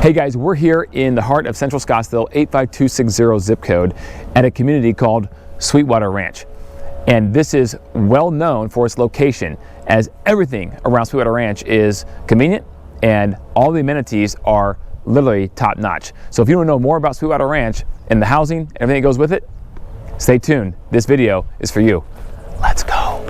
Hey guys, we're here in the heart of Central Scottsdale, 85260 zip code, at a community called Sweetwater Ranch. And this is well known for its location, as everything around Sweetwater Ranch is convenient and all the amenities are literally top notch. So if you want to know more about Sweetwater Ranch and the housing and everything that goes with it, stay tuned. This video is for you. Let's go.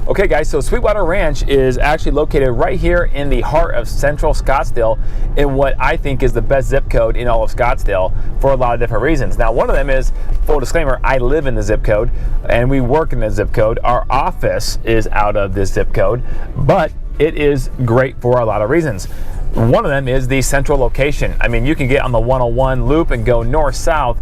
Okay guys, so Sweetwater Ranch is actually located right here in the heart of Central Scottsdale in what I think is the best zip code in all of Scottsdale for a lot of different reasons. Now, one of them is, full disclaimer, I live in the zip code and we work in the zip code. Our office is out of this zip code, but it is great for a lot of reasons. One of them is the central location. I mean, you can get on the 101 loop and go north-south,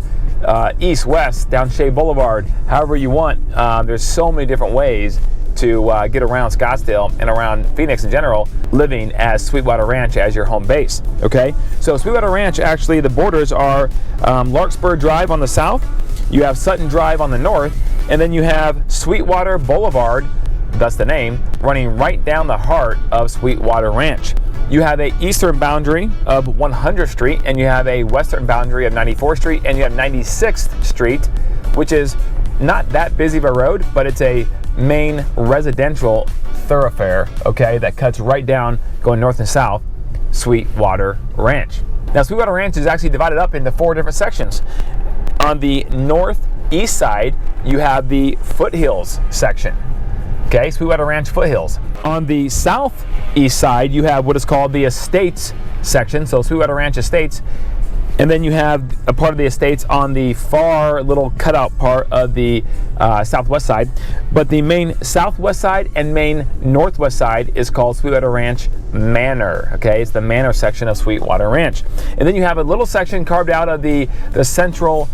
east-west, down Shea Boulevard, however you want. There's so many different ways to get around Scottsdale and around Phoenix in general, living as Sweetwater Ranch as your home base. Okay, so Sweetwater Ranch, actually the borders are Larkspur Drive on the south, you have Sutton Drive on the north, and then you have Sweetwater Boulevard, thus the name, running right down the heart of Sweetwater Ranch. You have a eastern boundary of 100th Street, and you have a western boundary of 94th Street, and you have 96th Street, which is not that busy of a road, but it's a main residential thoroughfare, okay, that cuts right down going north and south, Sweetwater Ranch. Now, Sweetwater Ranch is actually divided up into 4 different sections. On the northeast side, you have the Foothills section, okay, Sweetwater Ranch Foothills. On the southeast side, you have what is called the Estates section, so Sweetwater Ranch Estates. And then you have a part of the estates on the far little cutout part of the southwest side. But the main southwest side and main northwest side is called Sweetwater Ranch Manor. Okay, it's the Manor section of Sweetwater Ranch. And then you have a little section carved out of the central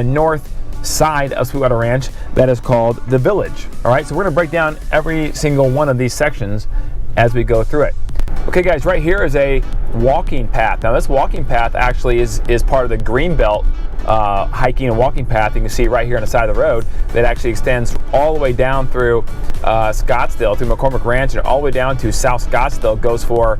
north side of Sweetwater Ranch that is called the Village. All right, so we're gonna break down every single one of these sections as we go through it. Okay guys, right here is a walking path. Now this walking path actually is part of the greenbelt hiking and walking path you can see right here on the side of the road that actually extends all the way down through Scottsdale, through McCormick Ranch, and all the way down to South Scottsdale. Goes for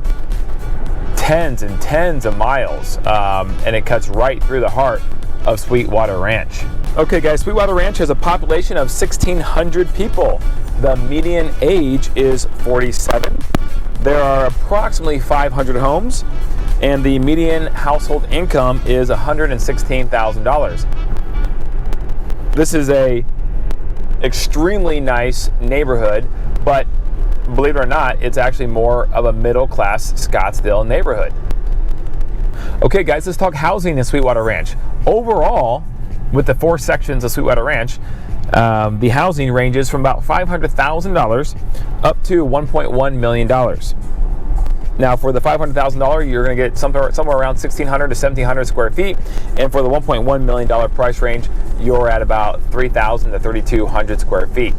tens and tens of miles, and it cuts right through the heart of Sweetwater Ranch. Okay guys, Sweetwater Ranch has a population of 1,600 people. The median age is 47. There are approximately 500 homes, and the median household income is $116,000. This is a extremely nice neighborhood, but believe it or not, it's actually more of a middle-class Scottsdale neighborhood. Okay guys, let's talk housing in Sweetwater Ranch. Overall, with the 4 sections of Sweetwater Ranch, the housing ranges from about $500,000 up to $1.1 million. Now, for the $500,000, you're going to get somewhere around 1,600 to 1,700 square feet, and for the $1.1 million price range, you're at about 3,000 to 3,200 square feet.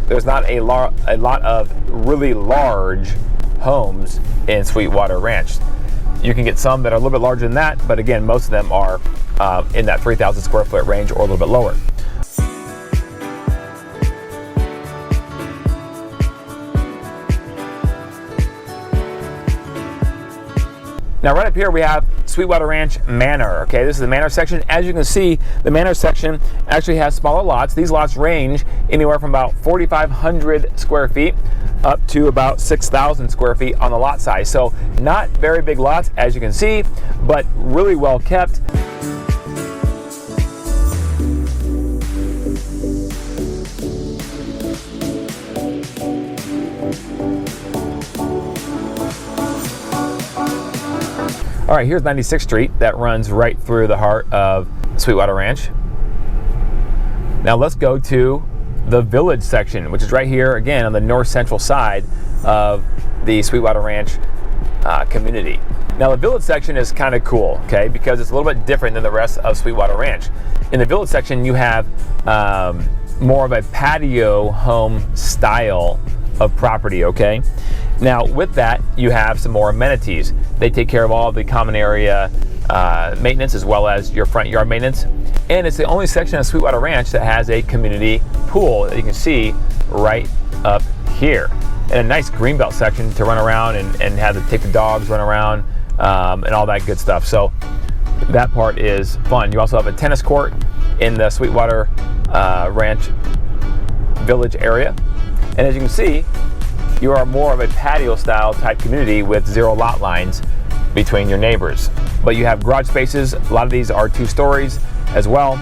There's not a lot of really large homes in Sweetwater Ranch. You can get some that are a little bit larger than that, but again, most of them are in that 3,000 square foot range or a little bit lower. Now right up here we have Sweetwater Ranch Manor. Okay, this is the Manor section. As you can see, the Manor section actually has smaller lots. These lots range anywhere from about 4,500 square feet up to about 6,000 square feet on the lot size. So not very big lots, as you can see, but really well kept. All right, here's 96th Street that runs right through the heart of Sweetwater Ranch. Now let's go to the village section, which is right here again on the north central side of the Sweetwater Ranch community. Now the village section is kind of cool, okay, because it's a little bit different than the rest of Sweetwater Ranch. In the village section, you have more of a patio home style of property, okay? Now with that, you have some more amenities. They take care of all of the common area maintenance as well as your front yard maintenance. And it's the only section of Sweetwater Ranch that has a community pool that you can see right up here. And a nice greenbelt section to run around and take the dogs run around and all that good stuff. So that part is fun. You also have a tennis court in the Sweetwater Ranch village area. And as you can see, you are more of a patio style type community with 0 lot lines between your neighbors. But you have garage spaces. A lot of these are 2 stories as well.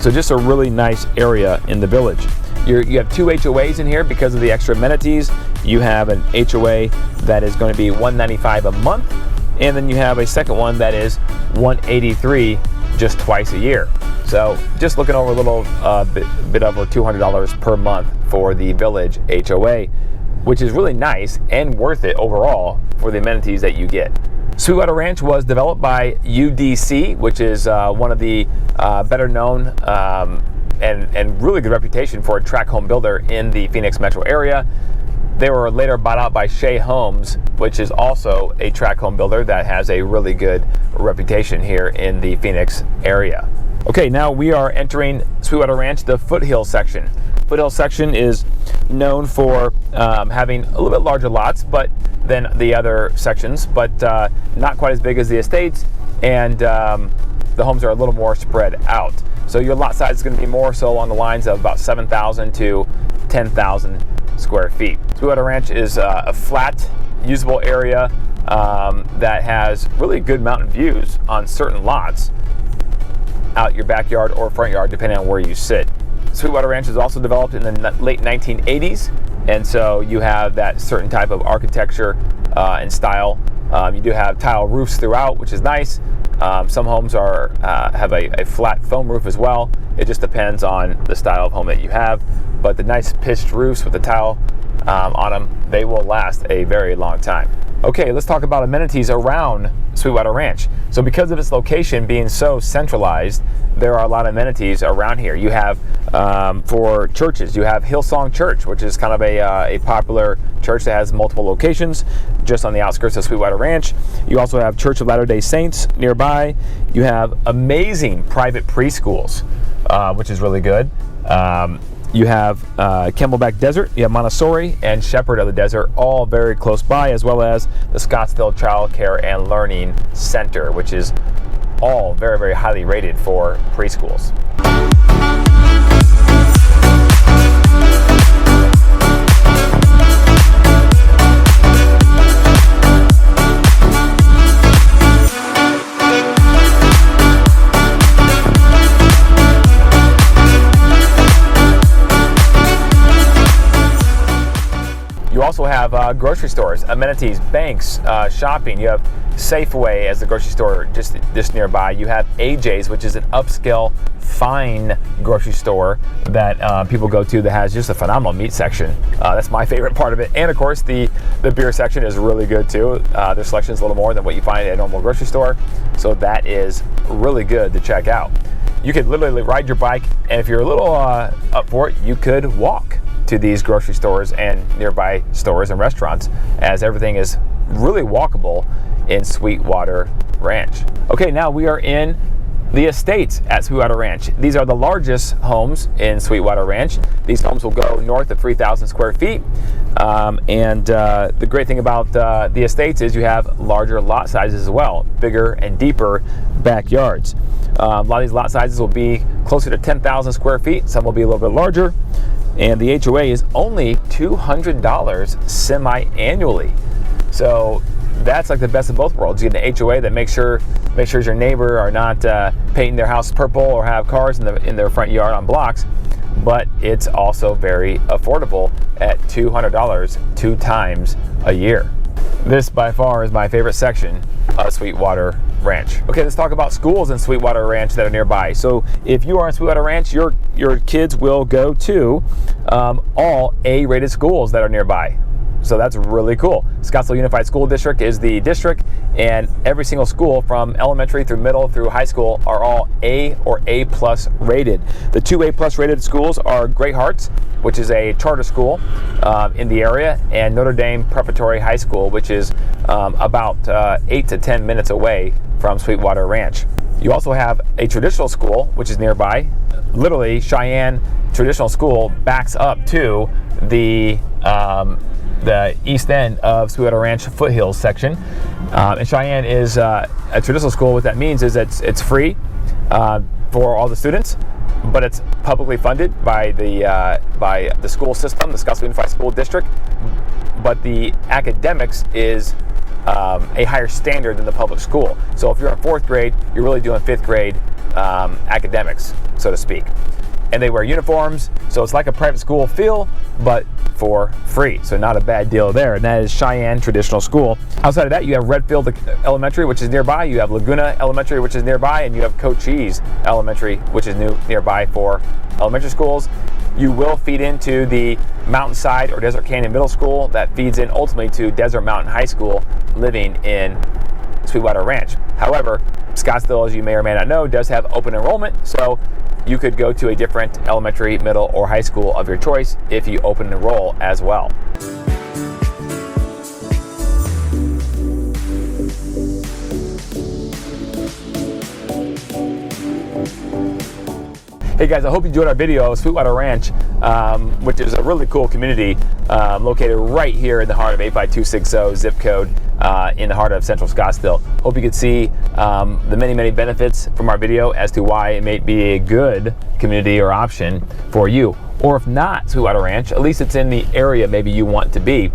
So just a really nice area in the village. You have 2 HOAs in here because of the extra amenities. You have an HOA that is going to be $195 a month, and then you have a second one that is $183 just twice a year. So just looking over a little bit over $200 per month for the village HOA, which is really nice and worth it overall for the amenities that you get. Sweetwater Ranch was developed by UDC, which is one of the better known and really good reputation for a tract home builder in the Phoenix metro area. They were later bought out by Shea Homes, which is also a tract home builder that has a really good reputation here in the Phoenix area. Okay, now we are entering Sweetwater Ranch, the Foothill section. Foothill section is known for having a little bit larger lots than the other sections, but not quite as big as the estates, and the homes are a little more spread out. So your lot size is going to be more so on the lines of about 7,000 to 10,000 square feet. Sweetwater Ranch is a flat, usable area that has really good mountain views on certain lots out your backyard or front yard, depending on where you sit. Sweetwater Ranch was also developed in the late 1980s, and so you have that certain type of architecture and style. You do have tile roofs throughout, which is nice. Some homes have a flat foam roof as well. It just depends on the style of home that you have. But the nice pitched roofs with the tile on them, they will last a very long time. Okay, let's talk about amenities around Sweetwater Ranch. So because of its location being so centralized, there are a lot of amenities around here. You have, for churches, you have Hillsong Church, which is kind of a popular church that has multiple locations just on the outskirts of Sweetwater Ranch. You also have Church of Latter-day Saints nearby. You have amazing private preschools, which is really good. You have Camelback Desert, you have Montessori, and Shepherd of the Desert, all very close by, as well as the Scottsdale Child Care and Learning Center, which is all very, very highly rated for preschools. You also have grocery stores, amenities, banks, shopping. You have Safeway as the grocery store just nearby. You have AJ's, which is an upscale, fine grocery store that people go to that has just a phenomenal meat section. That's my favorite part of it. And of course, the beer section is really good too. Their selection is a little more than what you find at a normal grocery store. So that is really good to check out. You could literally ride your bike, and if you're a little up for it, you could walk to these grocery stores and nearby stores and restaurants, as everything is really walkable in Sweetwater Ranch. Okay, now we are in the estates at Sweetwater Ranch. These are the largest homes in Sweetwater Ranch. These homes will go north of 3,000 square feet. The great thing about the estates is you have larger lot sizes as well, bigger and deeper backyards. A lot of these lot sizes will be closer to 10,000 square feet. Some will be a little bit larger. And the HOA is only $200 semi-annually. So that's like the best of both worlds. You get an HOA that makes sure your neighbor are not painting their house purple or have cars in their front yard on blocks, but it's also very affordable at $200 2 times a year. This by far is my favorite section of Sweetwater Ranch. Okay, let's talk about schools in Sweetwater Ranch that are nearby. So if you are in Sweetwater Ranch, your kids will go to all A-rated schools that are nearby. So that's really cool. Scottsdale Unified School District is the district, and every single school from elementary through middle through high school are all A or A+ rated. The 2 A+ rated schools are Great Hearts, which is a charter school in the area, and Notre Dame Preparatory High School, which is about 8 to 10 minutes away from Sweetwater Ranch. You also have a traditional school, which is nearby. Literally, Cheyenne Traditional School backs up to the east end of Sweetwater Ranch Foothills section. And Cheyenne is a traditional school. What that means is it's free for all the students, but it's publicly funded by the school system, the Scottsdale Unified School District. But the academics is a higher standard than the public school. So if you're in 4th grade, you're really doing 5th grade academics, so to speak. And they wear uniforms, so it's like a private school feel, but for free. So not a bad deal there. And that is Cheyenne Traditional School. Outside of that, you have Redfield Elementary, which is nearby. You have Laguna Elementary, which is nearby, and you have Cochise Elementary, which is nearby for elementary schools. You will feed into the Mountainside or Desert Canyon Middle School that feeds in ultimately to Desert Mountain High School living in Sweetwater Ranch. However, Scottsdale, as you may or may not know, does have open enrollment, so you could go to a different elementary, middle, or high school of your choice if you open and enroll as well. Hey guys, I hope you enjoyed our video of Sweetwater Ranch, which is a really cool community located right here in the heart of 85260 zip code in the heart of Central Scottsdale. Hope you could see the many benefits from our video as to why it may be a good community or option for you. Or if not Sweetwater Ranch, at least it's in the area maybe you want to be.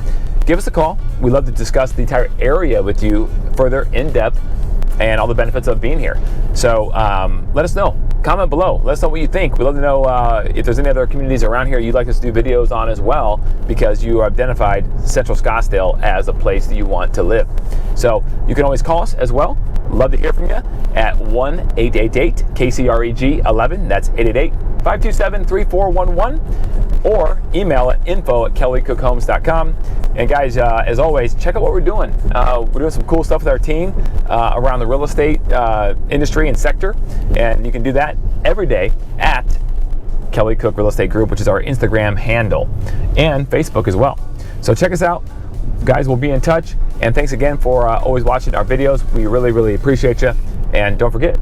Give us a call. We'd love to discuss the entire area with you further in depth and all the benefits of being here. So let us know. Comment below. Let us know what you think. We'd love to know if there's any other communities around here you'd like us to do videos on as well, because you identified Central Scottsdale as a place that you want to live. So you can always call us as well. Love to hear from you at 1-888-KCREG-11. That's 888-527-3411. Or email at info@kellycookhomes.com. And guys, as always, check out what we're doing. We're doing some cool stuff with our team around the real estate industry and sector. And you can do that every day at Kelly Cook Real Estate Group, which is our Instagram handle, and Facebook as well. So check us out. Guys, we'll be in touch. And thanks again for always watching our videos. We really appreciate you. And don't forget,